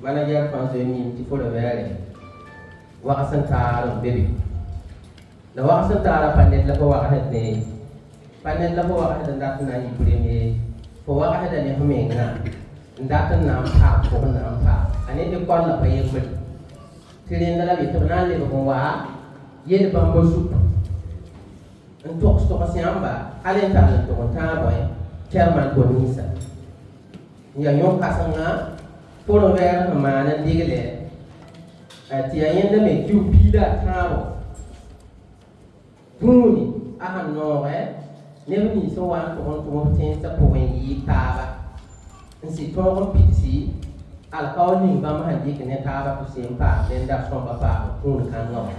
Manager Fanzoni, il faut le verre. Wakasantara, baby. The Wakasantara Panet Lako Wakahet, Panet Lako Wakahet and Datana, you put him for Wakahet and Yamina. And Datan Nampa, for Nampa. And if you call up a young man, Tilling the Lavitonali of Wa, Yet Bamboo soup. And talks to Pasiamba, Alentana to Montaboy, Chairman Bonisa. Young Casanga. Pour le verre, un man and dig it. At the end of it, you be that table. Pony, I have no way. Never need so one to obtain the point ye taba. And see, Tom Pitsy, I'll call him Bama and Dick and Taba to same part, then that's from Papa, who can know.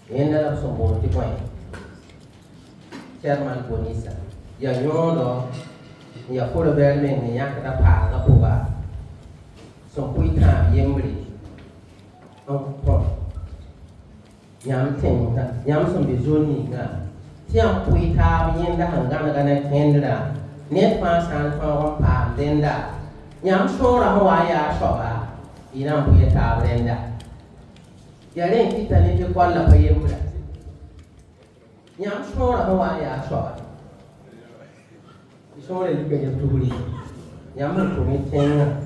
Ended up some more to point. Chairman Bonisa, young no, you're full of vermin and Yakata Papa. So we can't yemri. Yam ting, yam some bizoni. Tiam we have yenda hangana gana kendra. Net pass and from palm lenda. Yam shora Hawaii shoba. Inam we have lenda. Yaren kita ni to call up a yemra. Yam shora Hawaii shoba. Shora you get to read. Yam to me ting.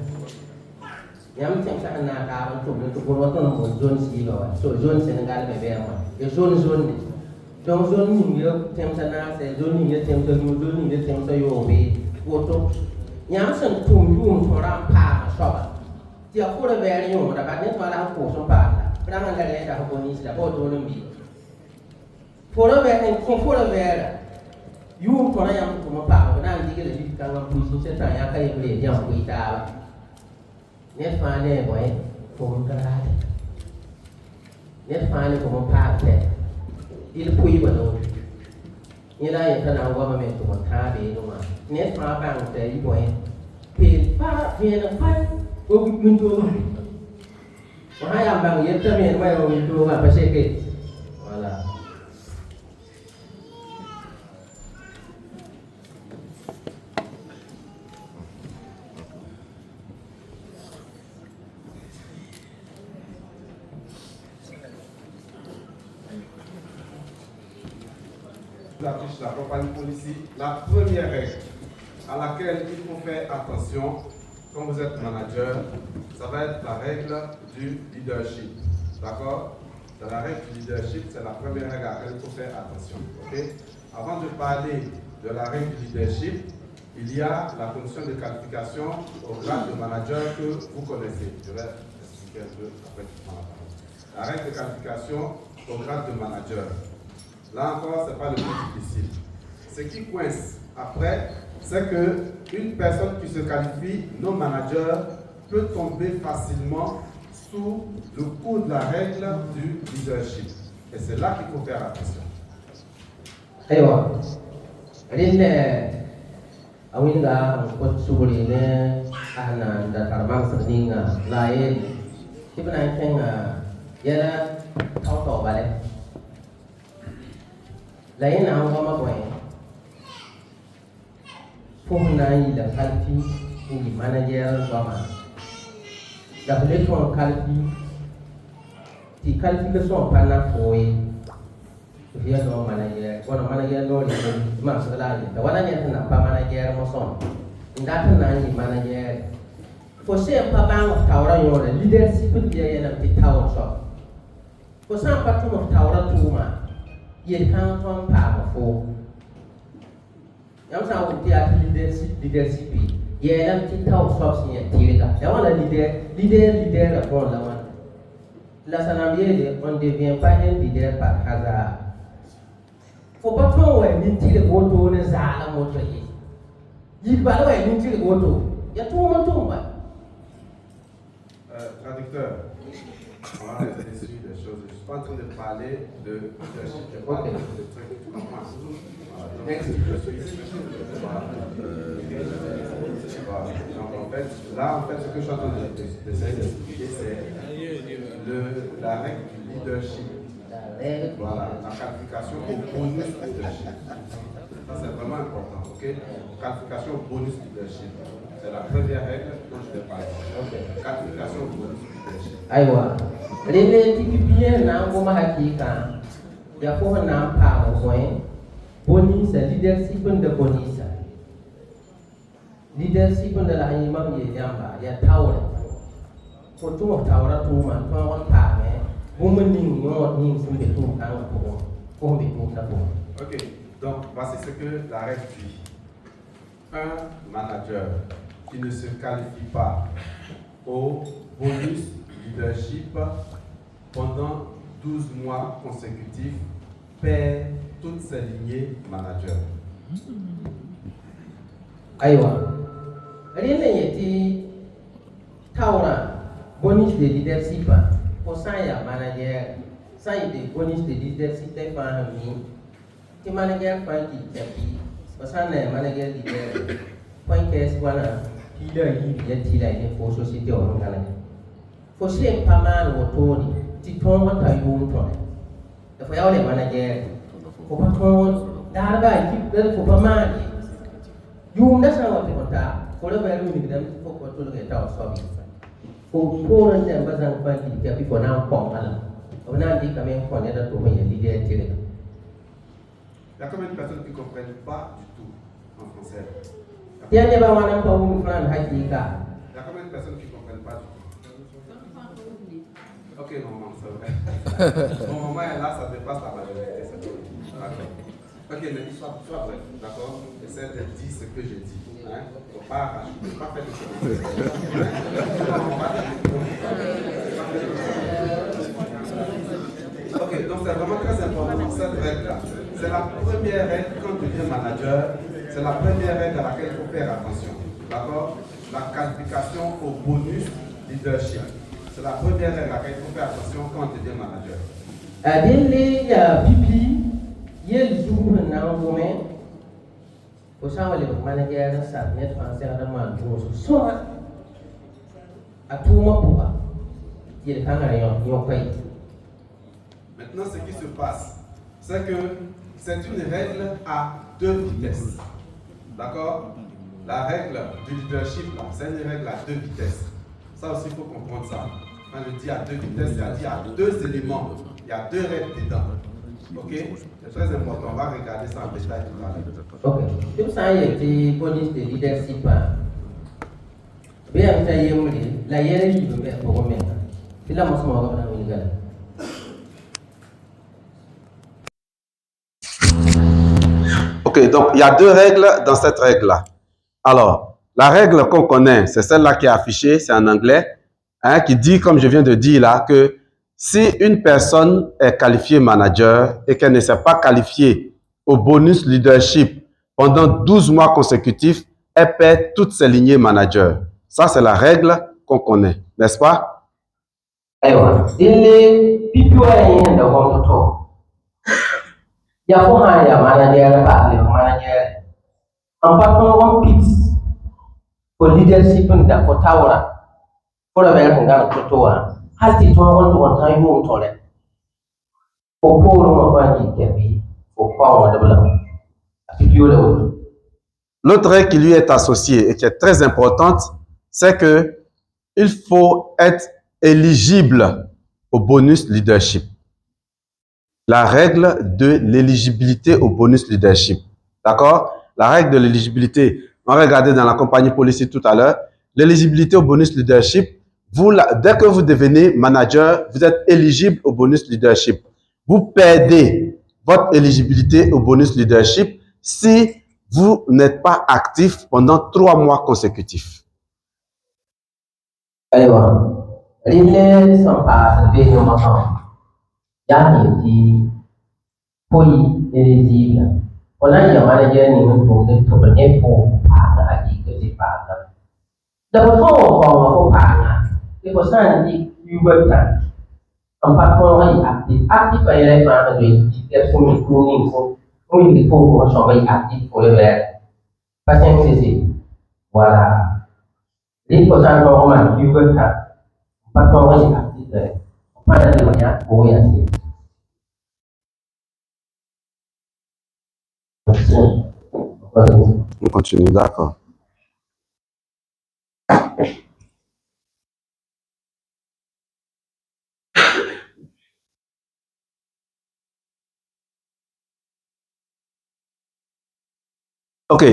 Yam tem sa na ka to to ko to no zone si lo so zone Senegal be be ma e zone donc zone ni yo tem sa na se zone ni tem sa no zone ni tem sa yo be ko to yam san tum yum to ram pa so ba ti ko le be yo da ba ne to la ko so pa la ran ga le da ko ni si da ko to no bi ko le be en ko le be yum to na yam to mo pa ko na ndi ke le di ka ma pu si se ta ya ka ye le yam ku ita ba Net fine boy, for God. Net fine for my part. Il puivo. You know, you can now government to one tabby. Net far bank there, you boy. Pay far, pay the fight. Go into I am bang yet to me and where we do a Pacific. Voila. La compagnie policière, la première règle à laquelle il faut faire attention quand vous êtes manager, ça va être la règle du leadership. D'accord? La règle du leadership, c'est la première règle à laquelle il faut faire attention. Okay? Avant de parler de la règle du leadership, il y a la condition de qualification au grade de manager que vous connaissez. Je vais expliquer un peu après tu prends la parole. La règle de qualification au grade de manager. Là encore, ce n'est pas le plus difficile. Ce qui coince après, c'est qu'une personne qui se qualifie non manager peut tomber facilement sous le coup de la règle du leadership. Et c'est là qu'il faut faire attention. Aywa, rinne awinga ko subuline ana da karbang serdinga lain kibna kenga yana auto bale lain ang kama ko Fumnai da kalfi ni manager goma da pleton kalfi ti kalfi ka so pana foi dia do manager kono manager do di masala da wala ni na pa manager mo son ndata na ni manager fo se pa bang tawra yo leadership dia yana ti taw so fo sa pa tu mo tawra tuma yen kan ton pa mo fo yam sa wo ti a leadership yana ti taw so si ya ti ga da wala leader la pour la wan la sanamier on ne devient pas un leader par hasard. Faut pas trop ni tirer auto ne zala moto yi. Il va là ni tirer auto. Il y a tout le monde Traducteur, on va rester sur des choses. Je suis pas en train de parler de leadership. Je parle de trucs. Merci. Donc en fait, là, ce que je suis en train d'essayer d'expliquer, c'est la règle du leadership. Voilà, la qualification au bonus leadership. Ça, c'est vraiment important, ok? Qualification au bonus leadership. C'est la première règle dont je vais parler. Okay. qualification au bonus leadership. Aïwa. Les types na ngoma hakika ya ko na pa ko bonus leadership de bonus. Leadership de la imam ye yamba ya tawra. Ko tu tawra tu man ko on pa me. Woman ning yo ning simbe tu kan ko be tu ta ko. Ok, donc voici ce que la règle dit. Un manager qui ne se qualifie pas au bonus leadership pendant 12 mois consécutifs perd toutes ses lignées manager. Aïwa. Rien n'est Taura, bonus de leadership, pour ça il y a manager, ça il y a des bonus de leadership, c'est pas un mi. Si manager fait qui tapis, pour ça il y a manager leader, point qu'est-ce voilà, il y a une fausse société au Canada. Faut c'est pas mal autour, si ton monde a eu un problème. Il faut y avoir les managers, faut pas trop, d'arriver, il faut pas mal. You that's not what they want. For the value in them, for what to get out of it. For poor and them, but I'm finding the people now from Allah. I'm not becoming for another to me a leader. Il y a combien de personnes qui ne comprennent pas du tout en français? Il y a combien de personnes qui ne comprennent pas du tout? Ok, non, c'est vrai. Mon moment est là, ça dépasse la majorité. D'accord. Ok, mais sois bref, d'accord? Essaie de dire ce que j'ai dit. Hein? Faut pas faire de choses. Ok, donc c'est vraiment très important cette règle-là. C'est la première règle quand tu deviens manager. C'est la première règle à laquelle il faut faire attention. D'accord? La qualification au bonus leadership. C'est la première règle à laquelle il faut faire attention quand tu deviens manager. Yel jour na ngome ko sawale manager na sa net français da man ko so atuma pouba yel kanga yo pay. Maintenant ce qui se passe c'est que c'est une règle à deux vitesses. D'accord? La règle du leadership là, c'est une règle à deux vitesses. Ça aussi il faut comprendre ça. Quand je dis à deux vitesses, c'est-à-dire il y a deux éléments, il y a deux règles dedans. Ok, c'est très important. On va regarder ça en détail tout à l'heure. Ok, tout ça il y a des bonus de leadership. Bien, ça y est, la hiérarchie de faire pour remettre. C'est là, moi, je m'en vais dans le Ok, donc il y a deux règles dans cette règle-là. Alors, la règle qu'on connaît, c'est celle-là qui est affichée, c'est en anglais, hein, qui dit, comme je viens de dire là, que si une personne est qualifiée manager et qu'elle ne s'est pas qualifiée au bonus leadership pendant 12 mois consécutifs, elle perd toutes ses lignées manager. Ça, c'est la règle qu'on connaît, n'est-ce pas? Aïwa, il est pipoué de mon il y a un manager, manager. En partant de pix pour leadership pour Taura, pour la verre qu'on gagne pour toi. Hati tu want to one time you told it. For poor woman can be for power development. L'autre règle qui lui est associée et qui est très importante, c'est que il faut être éligible au bonus leadership. La règle de l'éligibilité au bonus leadership. D'accord? La règle de l'éligibilité, on va regarder dans la compagnie policière tout à l'heure. L'éligibilité au bonus leadership, dès que vous devenez manager, vous êtes éligible au bonus leadership. Vous perdez votre éligibilité au bonus leadership si vous n'êtes pas actif pendant 3 mois consécutifs. Alors, les sont pas de moment. Yanni dit éligible. On a un manager qui nous trouve de trouver pour parler à qui que c'est pas. D'abord, on va parler. Et pour ça, on dit you work time. En partant, on est actif. Actif, il y a les gens qui disent pour me cooling, pour me pour on s'en va actif pour le verre. Parce que c'est voilà. Les personnes qui ont you work time. En partant, on est actif. On parle de manière pour y aller. On continue, d'accord. Ok.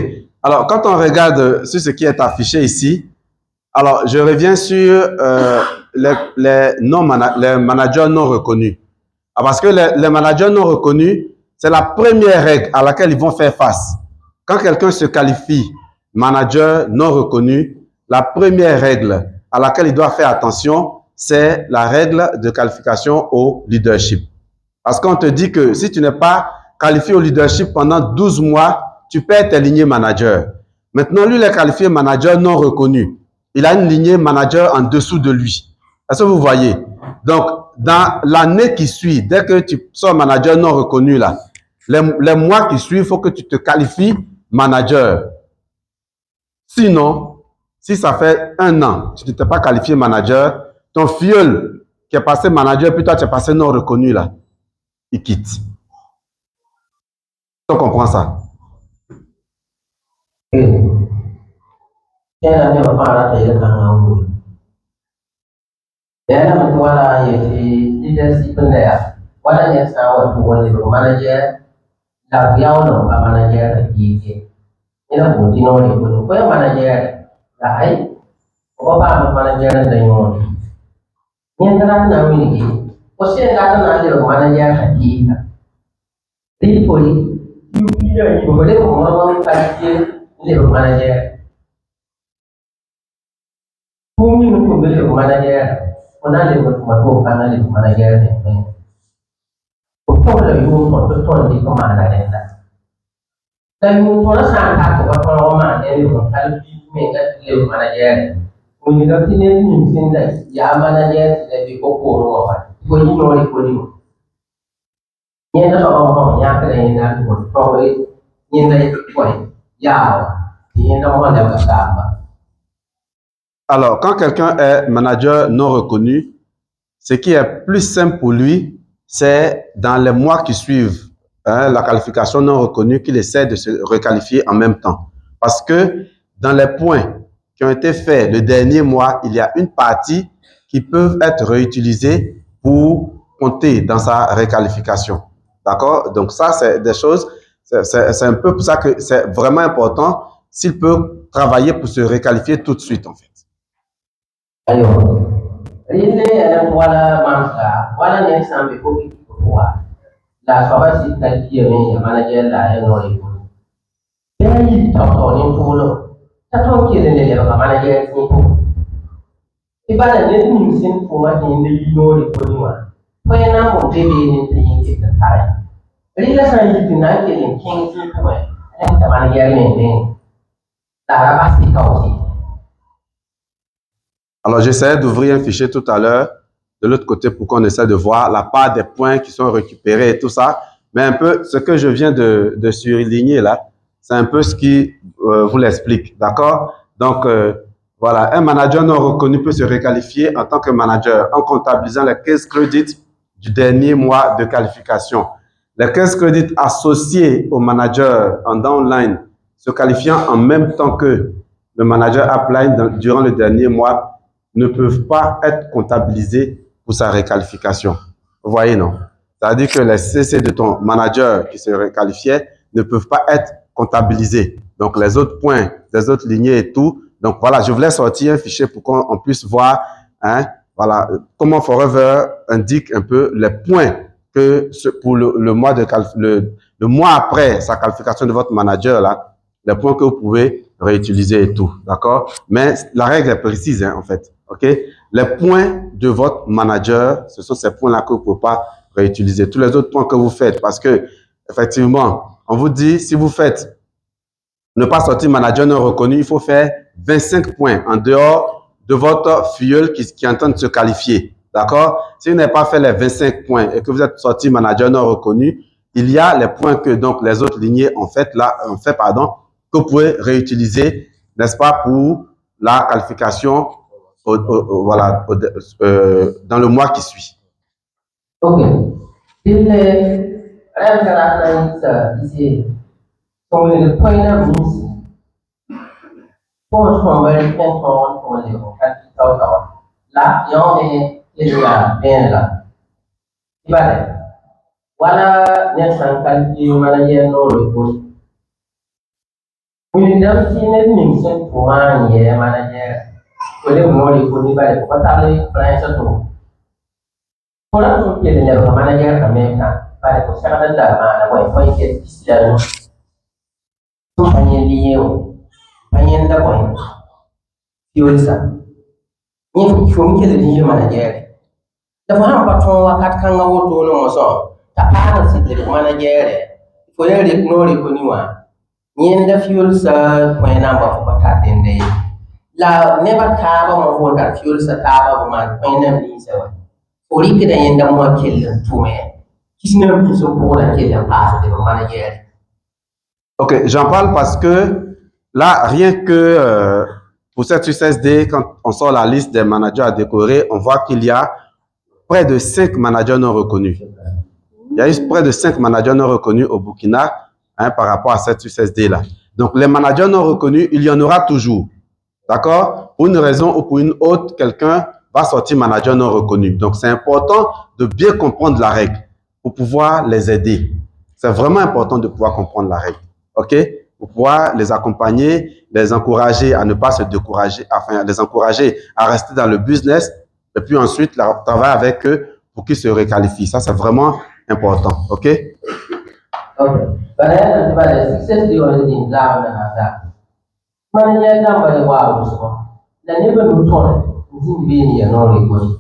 Alors, quand on regarde sur ce qui est affiché ici, alors je reviens sur les managers non reconnus. Ah, parce que les managers non reconnus, c'est la première règle à laquelle ils vont faire face. Quand quelqu'un se qualifie manager non reconnu, la première règle à laquelle il doit faire attention, c'est la règle de qualification au leadership. Parce qu'on te dit que si tu n'es pas qualifié au leadership pendant 12 mois, tu perds tes lignées manager. Maintenant, lui, il est qualifié manager non reconnu. Il a une lignée manager en dessous de lui. Est-ce que vous voyez? Donc, dans l'année qui suit, dès que tu sors manager non reconnu, là, les mois qui suivent, il faut que tu te qualifies manager. Sinon, si ça fait 1 an, tu ne t'es pas qualifié manager, ton filleul qui est passé manager, puis toi, tu es passé non reconnu, là, il quitte. On comprend ça? Alors, quand quelqu'un est manager non reconnu, ce qui est plus simple pour lui, c'est dans les mois qui suivent la qualification non reconnue qu'il essaie de se requalifier en même temps. Parce que dans les points qui ont été faits le dernier mois, il y a une partie qui peuvent être réutilisées pour compter dans sa requalification. D'accord? Donc ça, c'est des choses, c'est un peu pour ça que c'est vraiment important s'il peut travailler pour se requalifier tout de suite, en fait. Alors, j'essayais d'ouvrir un fichier tout à l'heure de l'autre côté pour qu'on essaie de voir la part des points qui sont récupérés et tout ça. Mais un peu ce que je viens de surligner là, c'est un peu ce qui vous l'explique. D'accord? Donc, voilà, un manager non reconnu peut se requalifier en tant que manager en comptabilisant les 15 crédits du dernier mois de qualification. Les 15 crédits associés au manager en downline se qualifiant en même temps que le manager upline durant le dernier mois ne peuvent pas être comptabilisés pour sa requalification. Vous voyez, non? C'est-à-dire que les CC de ton manager qui se requalifiait ne peuvent pas être comptabilisés. Donc, les autres points, les autres lignées et tout. Donc, voilà, je voulais sortir un fichier pour qu'on puisse voir, hein, voilà, comment Forever indique un peu les points que pour le mois de le mois après sa qualification de votre manager, là, les points que vous pouvez réutiliser et tout. D'accord? Mais la règle est précise, hein, en fait. OK? Les points de votre manager, ce sont ces points-là que vous ne pouvez pas réutiliser. Tous les autres points que vous faites, parce que, effectivement, on vous dit, si vous faites ne pas sortir manager non reconnu, il faut faire 25 points en dehors de votre filleul qui est en train de se qualifier. D'accord? Si vous n'avez pas fait les 25 points et que vous êtes sorti manager non reconnu, il y a les points que donc les autres lignées ont fait, que vous pouvez réutiliser, n'est-ce pas, pour la qualification voilà, dans le mois qui suit. Ok. Il est ici. Comme le point de vue, pour là, il y a bien là. Voilà, il y a un manager non le We don't see anything sent for 1 year, manager. Well, you know, you could buy what are the plans at all. For us to get the level manager, America, by the second man, away for it, still. Panyen da point. Fuel sa. Ni fumi ke the manager. The one patron wakat kanga woto no moso. Ta ana si the manager. For you ignore it kuniwa. Ni da fuel sa point number for patate ndey. La never taba mo for that fuel sa taba man point na ni sa. For it da yenda mo kill to me. Kisna bi so pour la kill pass the manager. Ok, j'en parle parce que là, rien que pour cette UCSD, quand on sort la liste des managers à décorer, on voit qu'il y a près de 5 managers non reconnus. Il y a eu près de 5 managers non reconnus au Burkina par rapport à cette UCSD-là. Donc, les managers non reconnus, il y en aura toujours. D'accord? Pour une raison ou pour une autre, quelqu'un va sortir manager non reconnu. Donc, c'est important de bien comprendre la règle pour pouvoir les aider. C'est vraiment important de pouvoir comprendre la règle. OK? Pour pouvoir les accompagner, les encourager à ne pas se décourager, enfin, les encourager à rester dans le business et puis ensuite travailler avec eux pour qu'ils se réqualifient. Ça, c'est vraiment important. OK? OK. But the success you already in down and that. Manager number wow so. The never no toilet. Zin being a no record.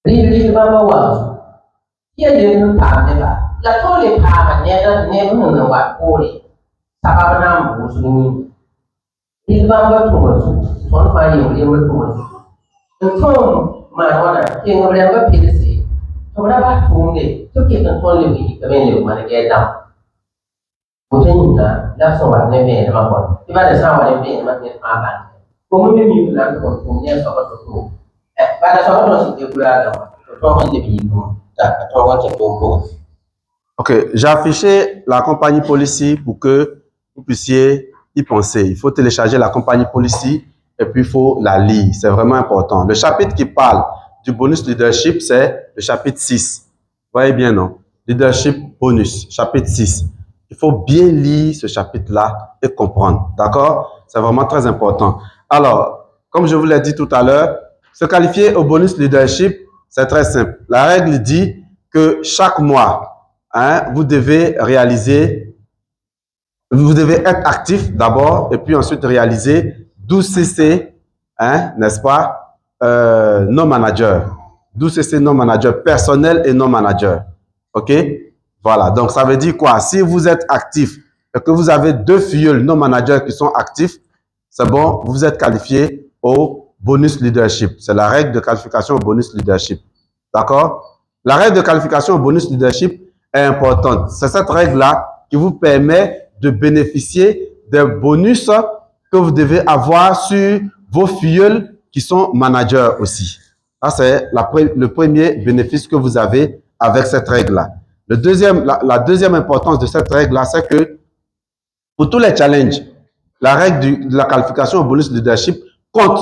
Really remember was. Here you never. La toilet palm never know what holy. Sabanam was doing. Remember too much. One fine you remember too much. The tone, my honor, king of never pity. So what about whom they took it and told me the menu when I get down? Putting that's what they made about one. If I saw what I made, I get my back. Who may be not from years of a two. But I saw what you could have done. The people that I told what to go. OK, j'ai affiché la compagnie Policy pour que vous puissiez y penser. Il faut télécharger la compagnie Policy et puis il faut la lire. C'est vraiment important. Le chapitre qui parle du bonus leadership, c'est le chapitre 6. Vous voyez bien, non? Leadership bonus, chapitre 6. Il faut bien lire ce chapitre-là et comprendre. D'accord? C'est vraiment très important. Alors, comme je vous l'ai dit tout à l'heure, se qualifier au bonus leadership, c'est très simple. La règle dit que chaque mois, vous devez être actif d'abord et puis ensuite réaliser 12 CC, n'est-ce pas, non manager. 12 CC non manager, personnel et non manager. OK? Voilà, donc ça veut dire quoi? Si vous êtes actif et que vous avez 2 filleuls non managers qui sont actifs, c'est bon, vous êtes qualifié au bonus leadership. C'est la règle de qualification au bonus leadership. D'accord? La règle de qualification au bonus leadership est importante. C'est cette règle-là qui vous permet de bénéficier des bonus que vous devez avoir sur vos filleuls qui sont managers aussi. Ça, c'est le premier bénéfice que vous avez avec cette règle-là. La deuxième importance de cette règle-là, c'est que pour tous les challenges, la règle de la qualification au bonus leadership compte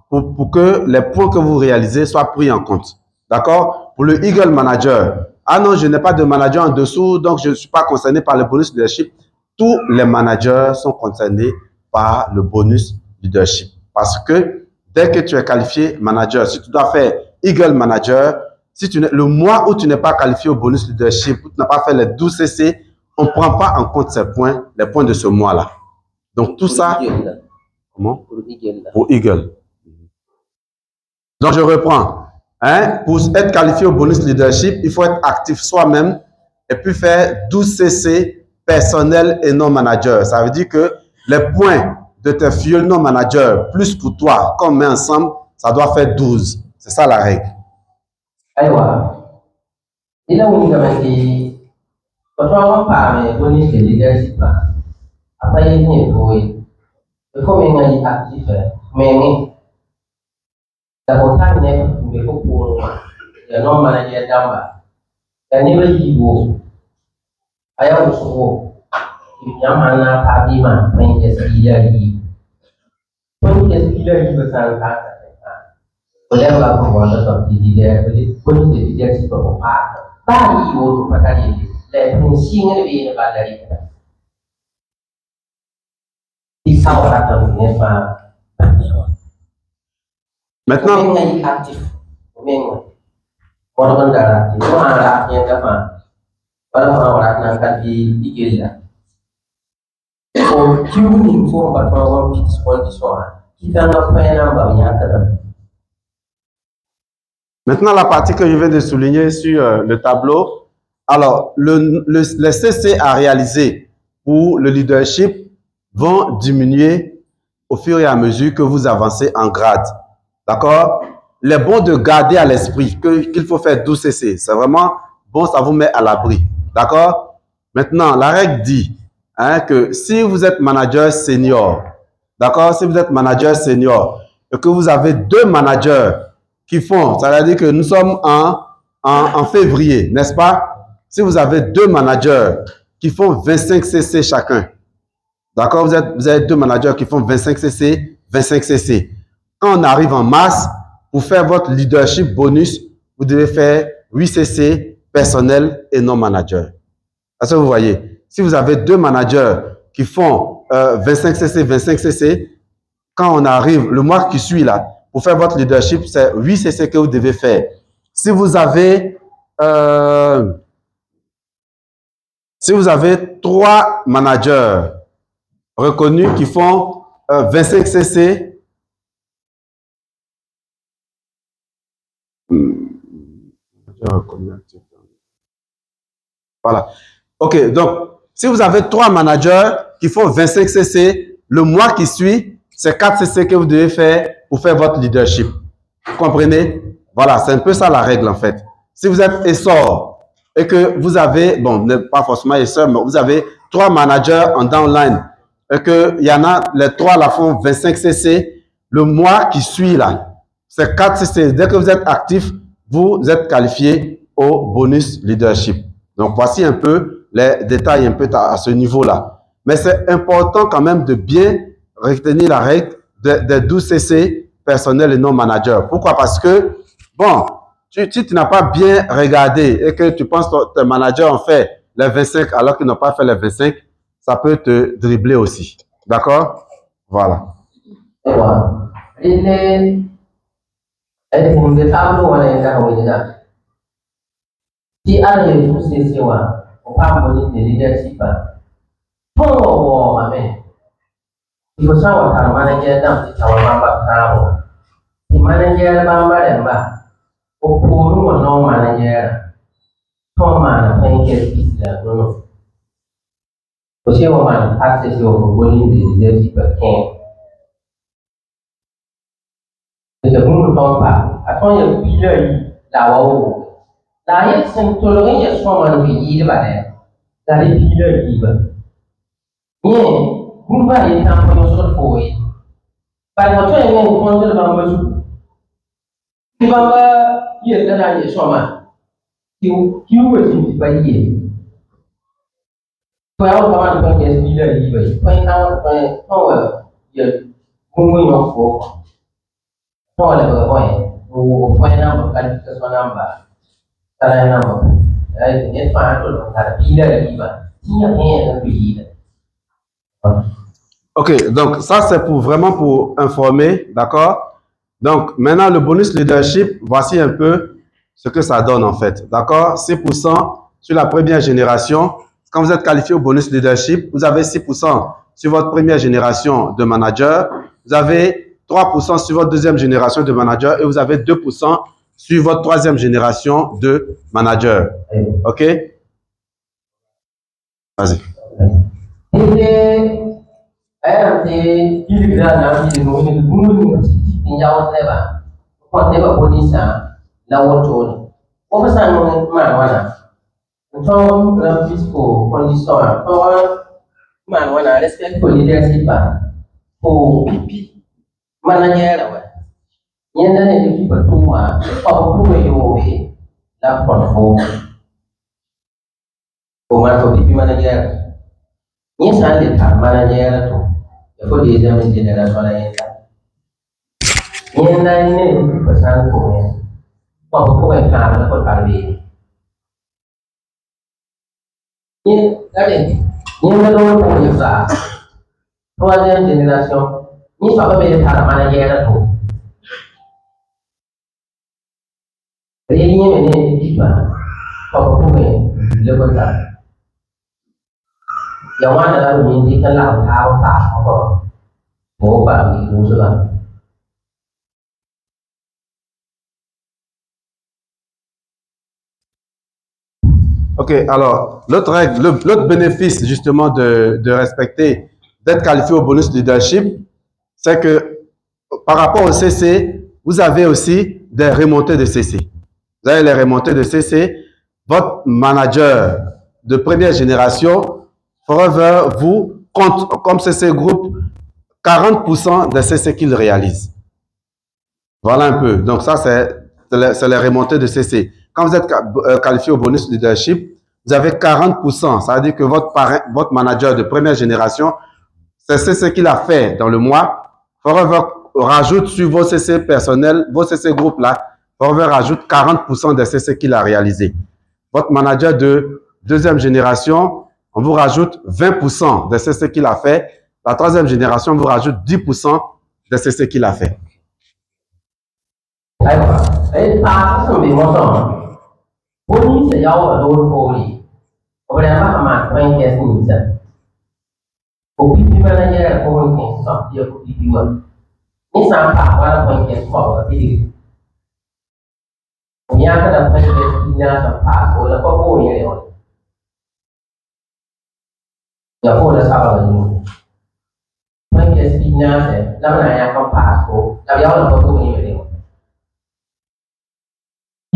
pour que les points que vous réalisez soient pris en compte. D'accord? Pour le Eagle Manager, ah non, je n'ai pas de manager en dessous, donc je ne suis pas concerné par le bonus leadership. Tous les managers sont concernés par le bonus leadership. Parce que dès que tu es qualifié manager, si tu dois faire Eagle Manager, le mois où tu n'es pas qualifié au bonus leadership, où tu n'as pas fait les 12 CC, on ne prend pas en compte ces points, les points de ce mois-là. Donc tout ça, comment? Pour Eagle. Donc je reprends. Pour être qualifié au bonus leadership, il faut être actif soi-même et puis faire 12 CC personnel et non manager. Ça veut dire que les points de tes filleuls non manager plus pour toi, qu'on met ensemble, ça doit faire 12. C'est ça la règle. Aywa. Il a dit quand on parle de bonus leadership, après il y a il faut être actif, mais the hotel name may go for the non manager number. The never you go. I also go. If Yamana Tabima, when you see the when you see the person, whatever component of the leader, when the leadership of a part, that you go to Patari, let him sing and be in the battery. Maintenant, maintenant, la partie que je viens de souligner sur le tableau, alors les CC à réaliser pour le leadership vont diminuer au fur et à mesure que vous avancez en grade. D'accord? Il est bon de garder à l'esprit qu'il faut faire 12 CC. C'est vraiment bon, ça vous met à l'abri. D'accord? Maintenant, la règle dit que si vous êtes manager senior, d'accord? Si vous êtes manager senior et que vous avez 2 managers qui font, ça veut dire que nous sommes en février, n'est-ce pas? Si vous avez 2 managers qui font 25 CC chacun, d'accord? Vous avez 2 managers qui font 25 CC, 25 CC. Quand on arrive en mars, pour faire votre leadership bonus, vous devez faire 8 CC personnel et non manager. Est-ce que vous voyez? Si vous avez 2 managers qui font 25 CC, 25 CC, quand on arrive le mois qui suit là, pour faire votre leadership, c'est 8 CC que vous devez faire. Si vous avez 3 managers reconnus qui font 25 CC, voilà. OK, donc, si vous avez 3 managers qui font 25 CC, le mois qui suit, c'est 4 CC que vous devez faire pour faire votre leadership. Vous comprenez? Voilà, c'est un peu ça la règle en fait. Si vous êtes essor et que vous avez, bon, pas forcément essor, mais vous avez 3 managers en downline et qu'il y en a, les 3 la font 25 CC, le mois qui suit là, c'est 4 CC. Dès que vous êtes actif, vous êtes qualifié au bonus leadership. Donc, voici un peu les détails un peu à ce niveau-là. Mais c'est important quand même de bien retenir la règle des 12 CC personnel et non manager. Pourquoi? Parce que, bon, si tu n'as pas bien regardé et que tu penses que tes managers ont fait les 25 alors qu'ils n'ont pas fait les 25, ça peut te dribbler aussi. D'accord? Voilà. Si allez tous ces soirs, on parle de leadership. Pour amen. Il faut savoir que le manager dans le travail, le manager bamba au pour nous non manager. Thomas fait quelque chose non. Aussi on a accès au volume de leadership camp. C'est un bon pas. Attends, il y a plusieurs là-haut. Là, il y a cinq tolérations, il y a souvent un pays de balai. Là, il y a plusieurs livres. Bien, vous voyez, quand on se retrouve, par votre aimé, vous pensez le bambou. Si bamba, il y a là, il y a souvent. Qui vous est pas y est. Pour avoir un peu de plusieurs livres, pour un il y a beaucoup de fois. Pour le point, vous pouvez n'avoir pas de son number. Ok, donc ça c'est pour vraiment pour informer, d'accord? Donc maintenant le bonus leadership, voici un peu ce que ça donne en fait, d'accord? 6% sur la première génération. Quand vous êtes qualifié au bonus leadership, vous avez 6% sur votre première génération de manager, vous avez 3% sur votre deuxième génération de manager et vous avez 2% sur votre troisième génération de manager. OK? Vas-y. Yenda ne ki patuma pa ku yo la portfo ko ma to bi manager ni san de ta manager to e ko de examen generation la yenda ne ki pasan ko ne pa ku ka ka la ko tarbi ni gade ni na do ko ya sa to troisième génération, ni soit pas payé par la manager tout. Réunion est équipe, pour pouvoir le contact. Il y a un là où il dit que là on a pas encore, pour pas lui tout cela. Ok, alors, l'autre règle, l'autre bénéfice justement de respecter, d'être qualifié au bonus leadership, c'est que par rapport au CC, vous avez aussi des remontées de CC. Vous avez les remontées de CC. Votre manager de première génération forever vous compte comme CC Group 40% des CC qu'il réalise. Voilà un peu. Donc ça, c'est les remontées de CC. Quand vous êtes qualifié au bonus leadership, vous avez 40%. Ça veut dire que votre manager de première génération, c'est ce qu'il a fait dans le mois. Forever rajoute sur vos CC personnels, vos CC groupes là, Forever rajoute 40% des CC qu'il a réalisé. Votre manager de deuxième génération, on vous rajoute 20% des CC qu'il a fait. La troisième génération, on vous rajoute 10% des CC qu'il a fait.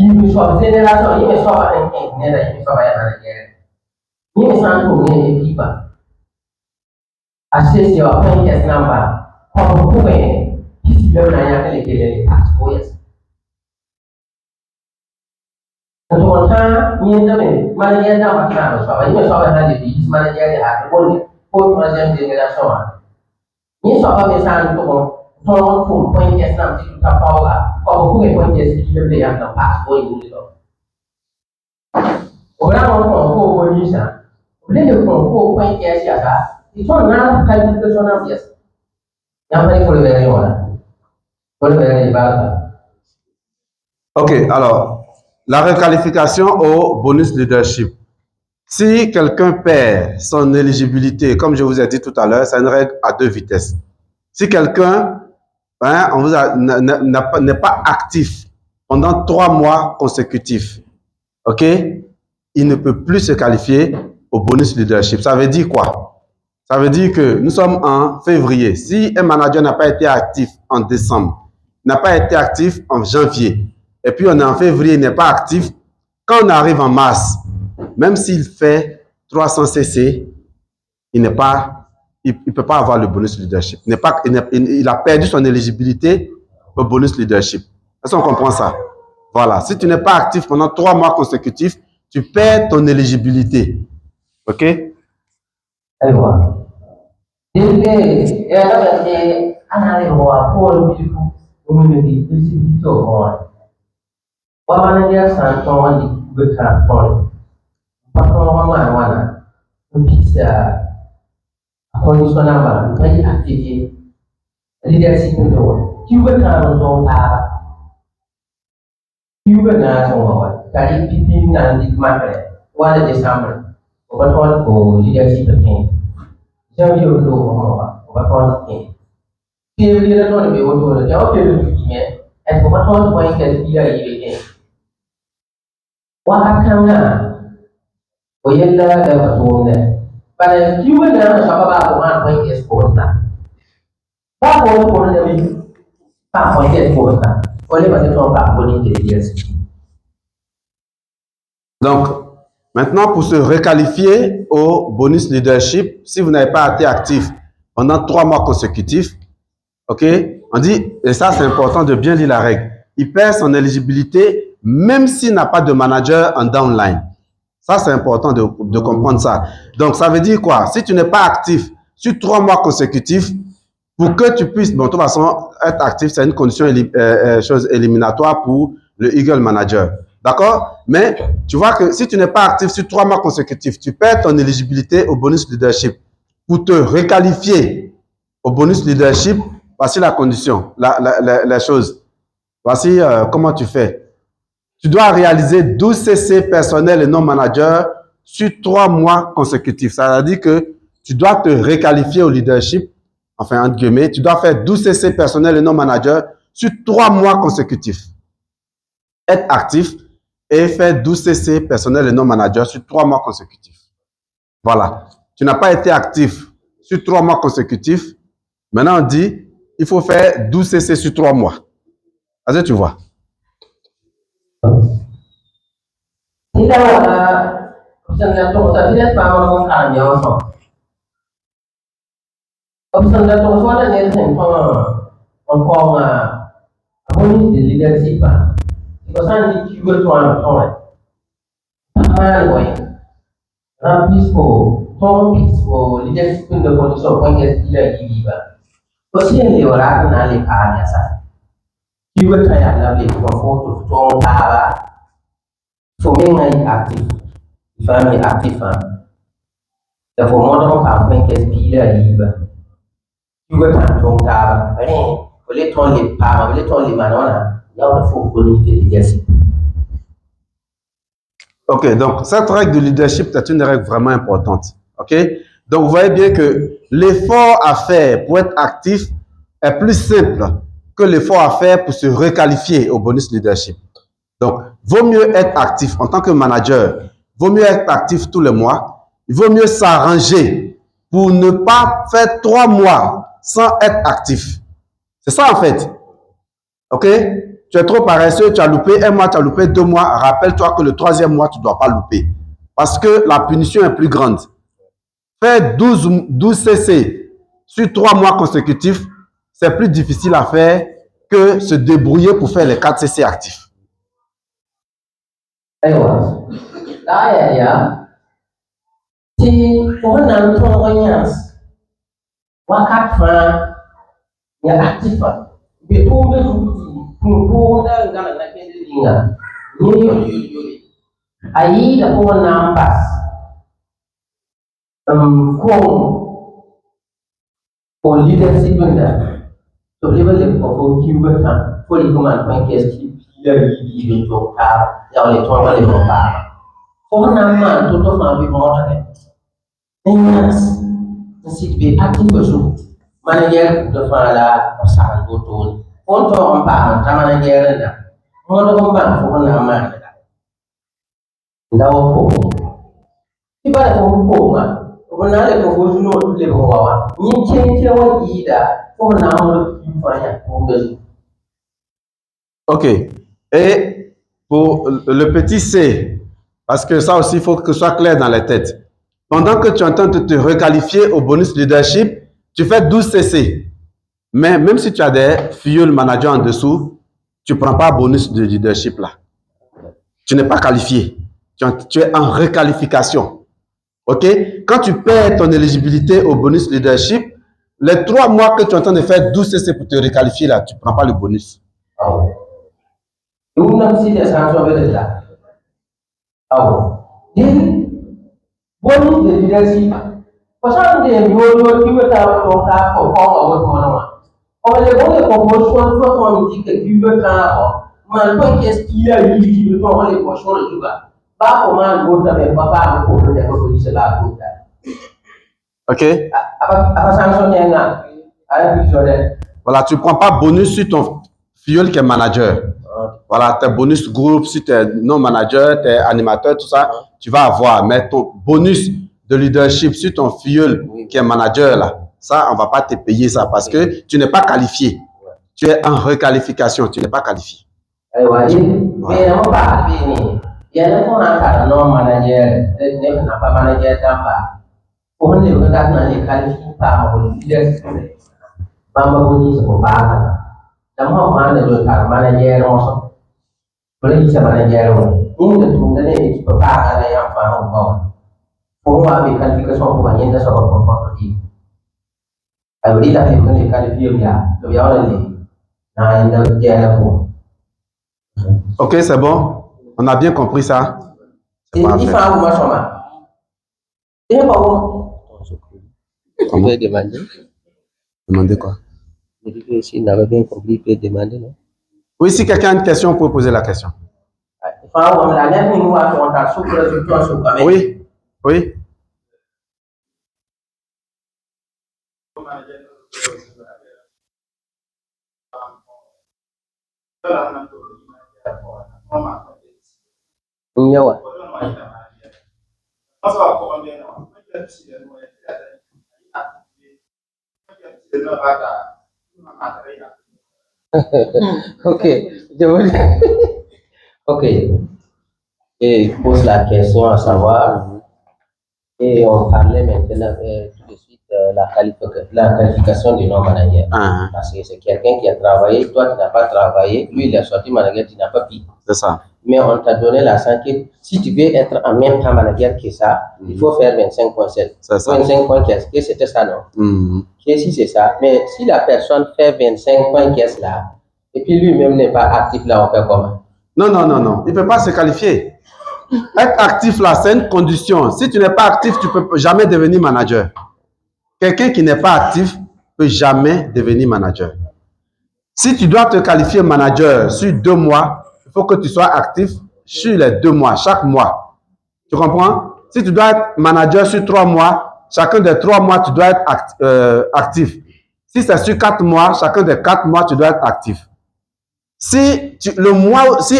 Il soit génération, il me soit un il me soit un manager. Il me sent pour une équipe. Assez sur un point number. Comme vous pouvez, si le naya les passports. Untuk orang ni ni manager dah macam apa? Ini soal yang ada di manager ada boleh pun macam generasi orang. Ini soal misalnya untuk tolong pun poin kes nam si kita tahu lah. Kalau bukan poin kes kita boleh yang nampak poin ini tu. Orang boleh bisa. Boleh dia poin kes siapa? Itu nama kalau kita soal biasa. Yang paling boleh beri orang. Boleh beri ibarat. Ok, alors, la requalification au bonus leadership. Si quelqu'un perd son éligibilité, comme je vous ai dit tout à l'heure, c'est une règle à deux vitesses. Si quelqu'un n'est pas actif pendant 3 mois consécutifs, ok, il ne peut plus se qualifier au bonus leadership. Ça veut dire quoi? Ça veut dire que nous sommes en février. Si un manager n'a pas été actif en décembre, n'a pas été actif en janvier, et puis on est en février, il n'est pas actif, quand on arrive en mars, même s'il fait 300 CC, il ne peut pas avoir le bonus leadership. Il a perdu son éligibilité au bonus leadership. Est-ce qu'on comprend ça? Voilà. Si tu n'es pas actif pendant 3 mois consécutifs, tu perds ton éligibilité. OK? Condicional, vai ativar leadership itu. Juga kalau zona, juga na zona. Kali pimpinan di mana? Wala Desember. Obatwan ko leadership itu. Jangan dia itu obatwan itu. Dia dia tu lebih betul. Dia tu lebih ni. Obatwan tu yang dia ini. Wah kerana, oyela dah betul. Pada juga dalam sahabat orang poin ekspor tak. Tak boleh lebih tak poin ekspor tak. Oleh macam tu tak boleh jadi. Donc, maintenant pour se requalifier au bonus leadership, si vous n'avez pas été actif pendant 3 mois consécutifs, ok, on dit, et ça c'est important de bien lire la règle, il perd son éligibilité même s'il n'a pas de manager en downline. Ça, c'est important de comprendre ça. Donc, ça veut dire quoi? Si tu n'es pas actif sur 3 mois consécutifs, pour que tu puisses, bon, de toute façon, être actif, c'est une condition chose éliminatoire pour le Eagle Manager. D'accord? Mais tu vois que si tu n'es pas actif sur 3 mois consécutifs, tu perds ton éligibilité au bonus leadership. Pour te requalifier au bonus leadership, voici la condition, la chose. Voici comment tu fais. Tu dois réaliser 12 CC personnels et non managers sur 3 mois consécutifs. Ça veut dire que tu dois te réqualifier au leadership, enfin, entre guillemets, tu dois faire 12 CC personnels et non managers sur 3 mois consécutifs. Être actif et faire 12 CC personnels et non managers sur 3 mois consécutifs. Voilà. Tu n'as pas été actif sur 3 mois consécutifs. Maintenant, on dit, il faut faire 12 CC sur 3 mois. Est-ce que tu vois? Tidak option tu saya tidak paham mengkaji apa. Option tu soalnya ni orang apa ni leadership ah. Jika saya ni juga tuan tuan, mana boleh? Rapis ko leadership pun dapat disokong ke tidak ini bah. Pasien ni orang nak lihat biasa. Juga saya nak lihat foto tuan tahu. So many active, family active, the for modern campaign is Peter Eva. You were not from Tava, for let only Pama, let only Manona, now the folk will need the Ok, donc cette règle de leadership est une règle vraiment importante. Ok, donc vous voyez bien que l'effort à faire pour être actif est plus simple que l'effort à faire pour se requalifier au bonus leadership. Donc, vaut mieux être actif en tant que manager, vaut mieux être actif tous les mois, il vaut mieux s'arranger pour ne pas faire 3 mois sans être actif. C'est ça en fait. Ok? Tu es trop paresseux, tu as loupé 1 mois, tu as loupé 2 mois, rappelle-toi que le 3e mois, tu ne dois pas louper. Parce que la punition est plus grande. Faire 12 CC sur 3 mois consécutifs, c'est plus difficile à faire que se débrouiller pour faire les 4 CC actifs. Aywa, ya. Si pohon nam tongnya, wakat ya aktif. Betul betul dah nak kendinga. Yuri. Ayi dah pohon nam pas. For leadership benda. So level of keyword kan. For command point case leader untuk yang oleh tuan oleh bapa. Pohon nama tu mahu motor. Ingat, mesti be aktif betul. Manager tu fala pasangan betul. Untuk empat, manager anda. Mau empat pohon nama. Dah apa? Tiba dah apa mah? Benar le pohon tu le bawa. Ni cewek ida pohon nama tu banyak pohon. Ok. Et pour le petit C, parce que ça aussi, il faut que ce soit clair dans les têtes. Pendant que tu es en train de te requalifier au bonus leadership, tu fais 12 CC. Mais même si tu as des fuel managers en dessous, tu ne prends pas bonus de leadership là. Tu n'es pas qualifié. Tu es en requalification. Ok? Quand tu perds ton éligibilité au bonus leadership, les 3 mois que tu es en train de faire 12 CC pour te requalifier là, tu ne prends pas le bonus. Una msije sancho vile la. Then bonus de leadership. Pasal dia dua kita tahu orang kau awak mana. Oleh promotion tu orang mesti kita tahu. Man pun kes dia ini kita oleh promotion juga. Bapa man buat tapi bapa aku dia aku di selah tu. Ok? Apa sancho yang nak? Ada episode. Voilà, tu ne prends pas bonus sur ton fuel qui est manager. Voilà, tes bonus groupe, si tu es non manager, tu es animateur, tout ça, tu vas avoir. Mais ton bonus de leadership sur ton fuel qui est manager, là, ça, on ne va pas te payer ça parce que tu n'es pas qualifié. Tu es en requalification, tu n'es pas qualifié. Mais non pas ini. Ya nak nak non manager, ni kenapa manager tambah? Pohon dia berkat nanti qualifié pas mau leadership. Bamba bonus apa? Dalam mana tu manager orang boleh bisa manager orang. Ini tentu ini beberapa yang faham bahawa semua ambil kualifikasi bukan yang dah soal kompetisi. Kalau dia tak boleh kualifikasi dia, lebih awal ni. Nah, yang dah jalan pun. Ok, c'est bon. On a bien compris ça. Ini faham macam mana? Ini faham. On peut demander. Demandez quoi? Je dis que s'il n'avait bien compris, il peut demander, non? Oui, si quelqu'un a une question, vous pouvez poser la question. Oui, oui. Yawa. Ok, je veux ok. Et il pose la question à savoir, et on parlait maintenant tout de suite la qualification du non-manager. Parce que c'est quelqu'un qui a travaillé, toi tu n'as pas travaillé, lui il a sorti manager, tu n'as pas pris. C'est ça. Mais on t'a donné la santé que si tu veux être en même temps manager que ça, il faut faire 25,7. 25,15, que c'était ça, non? Que si c'est ça, mais si la personne fait 25,15 là, et puis lui-même n'est pas actif là, on fait comment? Non, non, non, non. Il ne peut pas se qualifier. Être actif là, c'est une condition. Si tu n'es pas actif, tu ne peux jamais devenir manager. Quelqu'un qui n'est pas actif ne peut jamais devenir manager. Si tu dois te qualifier manager sur 2 mois, il faut que tu sois actif sur les 2 mois, chaque mois. Tu comprends? Si tu dois être manager sur 3 mois, chacun des 3 mois, tu dois être actif. Si c'est sur 4 mois, chacun des 4 mois, tu dois être actif. Si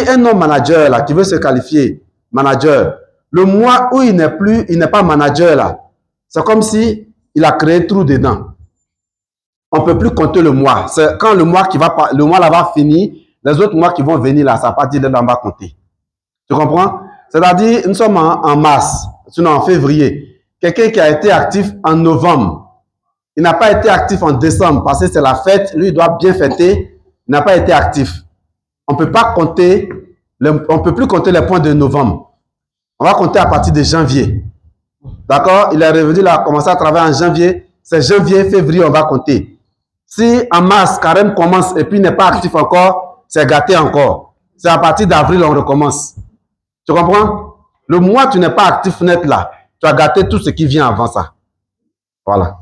un non-manager là qui veut se qualifier manager, le mois où il n'est pas manager là, c'est comme si il a créé trou dedans. On ne peut plus compter le mois. C'est quand le mois là va finir, les autres mois qui vont venir là, ça va pas dire là, on va compter. Tu comprends? C'est-à-dire, nous sommes en mars, sinon en février. Quelqu'un qui a été actif en novembre, il n'a pas été actif en décembre parce que c'est la fête, lui il doit bien fêter, il n'a pas été actif. On peut pas compter, on peut plus compter les points de novembre. On va compter à partir de janvier. D'accord? Il est revenu là, commencé à travailler en janvier. C'est janvier, février, on va compter. Si en mars, carême commence et puis n'est pas actif encore, c'est gâté encore. C'est à partir d'avril, on recommence. Tu comprends? Le mois, tu n'es pas actif net là. Tu as gâté tout ce qui vient avant ça. Voilà.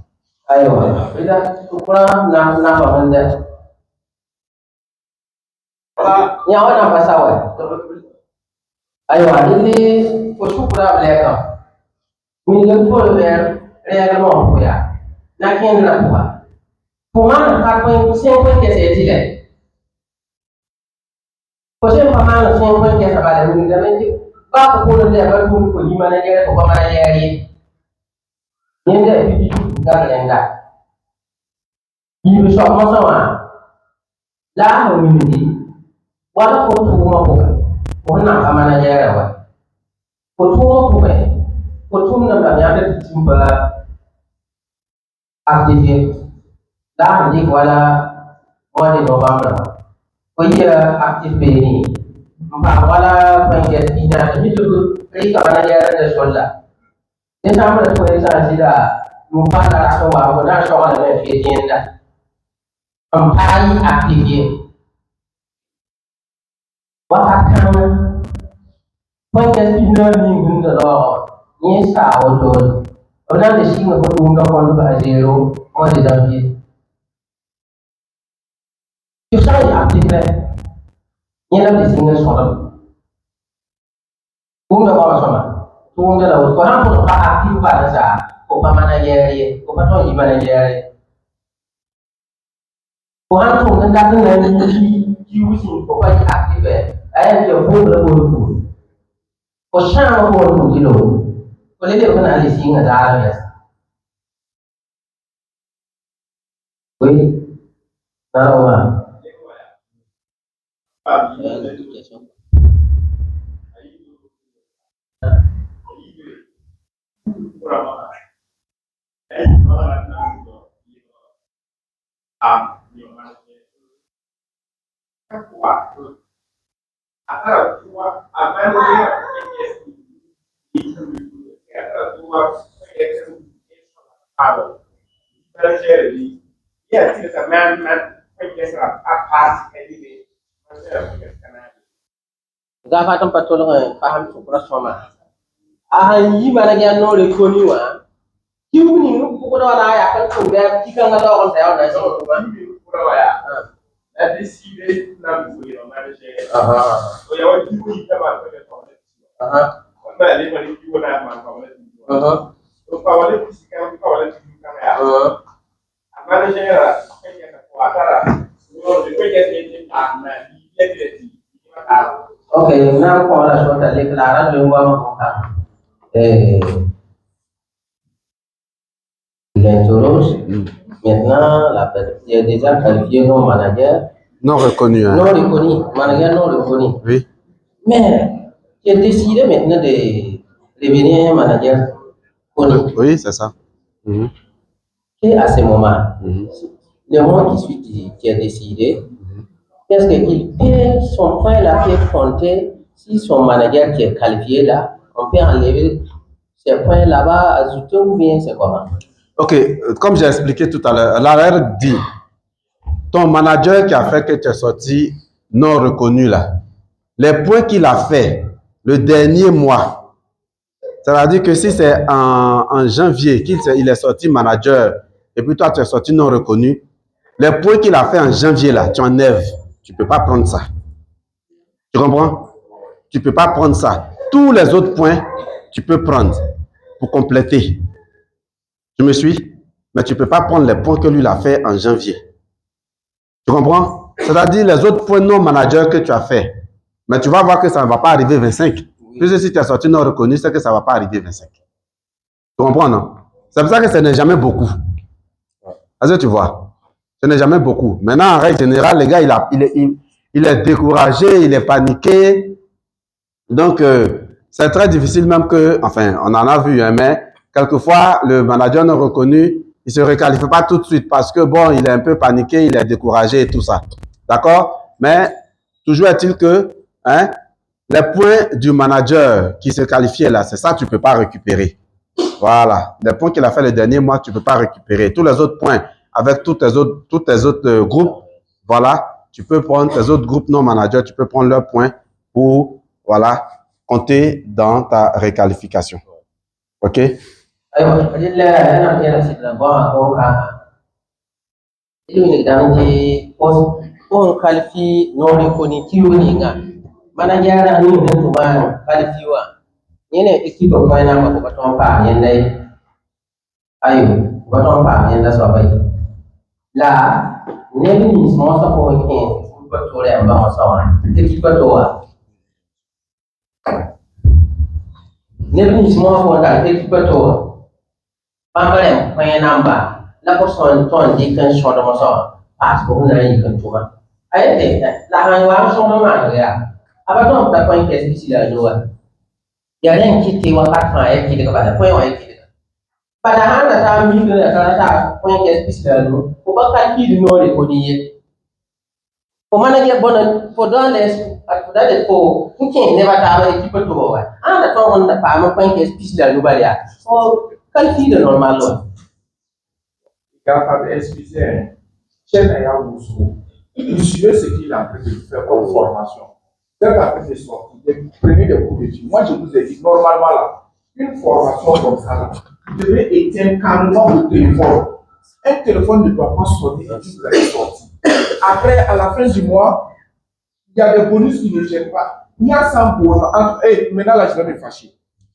Aywa, ini kusukura bleka. Mingan fo règlement ko ya. Na ken na ko. Puma ka ko sen ko ke se dile. Ko sen pa ma sen ko ke sa bale min da men ba ko ko le ba ko ko ni mana je ko ba mana je ri. Ni de bi ga lenga. Ni bi so mo so wa. La mo min di. Wala ko tu mo ko. Ona kamana jaya wa kotumo kume kotum na manyande timba activate da ndi wala mwani november ko ya active ni mpa wala penge ina ni tu kai kamana jaya da solla ne samu da ko yasa sida mun fara so wa ko na so wala me fi tienda mpa yi active Wakakang Pwede pinani gunda lo Ni sa odol Ona de singa ko tunda kon ba zero mo de davi Tu sai aktive Ni la de singa sola Tunda ko sama Tunda la ko na ko ka aktive ba sa ko pa mana yeri ko pa to mana yeri Ko han to nganda ngani ki usin ko pa aktive Ayah dia pun berbuat. Kosan pun begitu. Kalau dia kena alih singa dah biasa. Wei, tahu tak? Gafat tempat tolong paham supra sama. Ah, ini mana dia no lekoni wa. Kiu ni là, il y a quelqu'un qui a décidé de ok, now on la chose à l'éclairage de moi. Il interroge. Maintenant, il y a déjà qualifié non manager. Non reconnu. Hein. Non reconnu. Manager non reconnu. Oui. Mais tu as décidé maintenant de devenir un manager connu. Oui, c'est ça. Et à ce moment, le mois qui suit, tu as décidé, est-ce qu'il peut son point là fait compter si son manager qui est qualifié là, on peut enlever ces points là-bas, ajouter ou bien c'est comment? Ok, comme j'ai expliqué tout à l'heure, l'arrêt dit, ton manager qui a fait que tu es sorti non reconnu là, les points qu'il a fait le dernier mois, ça veut dire que si c'est en janvier qu'il est sorti manager et puis toi tu es sorti non reconnu, les points qu'il a fait en janvier là, tu enlèves. Tu ne peux pas prendre ça. Tu comprends? Tu ne peux pas prendre ça. Tous les autres points, tu peux prendre pour compléter. Tu me suis? Mais tu ne peux pas prendre les points que lui a fait en janvier. Tu comprends? C'est-à-dire les autres points non manager que tu as fait. Mais tu vas voir que ça ne va pas arriver 25. Puisque si tu es sorti non reconnu, c'est que ça ne va pas arriver 25. Tu comprends, non? C'est pour ça que ce n'est jamais beaucoup. Est-ce que tu vois? Ce n'est jamais beaucoup. Maintenant, en règle générale, les gars, il est découragé, il est paniqué. Donc, c'est très difficile même que, enfin, on en a vu, hein, mais quelquefois, le manager non reconnu, il se requalifie pas tout de suite parce que, bon, il est un peu paniqué, il est découragé et tout ça. D'accord? Mais, toujours est-il que, hein, les points du manager qui se qualifiait là, c'est ça, tu peux pas récupérer. Voilà. Les points qu'il a fait le dernier mois, tu peux pas récupérer. Tous les autres points, avec tous tes autres groupes, voilà, tu peux prendre tes autres groupes non managers, tu peux prendre leurs points pour, voilà, compter dans ta réqualification. OK? Là, n'est pas ça pour un 15, vous pouvez trouver un bon sang. Qu'est-ce que tu vois? N'est pas pour un qu'est-ce que tu vois? Pas mal, pas un namba. La personne, toi, dit qu'un son de mon sang, parce que vous n'avez qu'un tour. Aïe, la hanwa son de ma gueule. Abattons, t'as pas une caisse ici là, nous. Il y a rien qui t'est wakat fin et qui est capable de point ou qui est. Padahal na ta mi na ta point spécial no ko ba ka fi no le ko ni ko mana ge bonan for don less at da de ko nke ne ba ta ba ki to ba na to on da pa ma point spécial no ba ya so kan fi de normal lo capable d'expliquer chef à Moussou. Il suivait ce qu'il a appris de faire comme formation. Dès qu'après c'est sorti, prenez des cours d'études. Moi, je vous ai dit, normalement, là, une formation comme ça, là, vous devez éteindre carrément le téléphone. Un téléphone ne doit pas sortir et vous allez sortir. Après, à la fin du mois, il y a des bonus qui ne gênent pas. Il y a 100 bonus. Hey, maintenant, là, je vais me fâcher.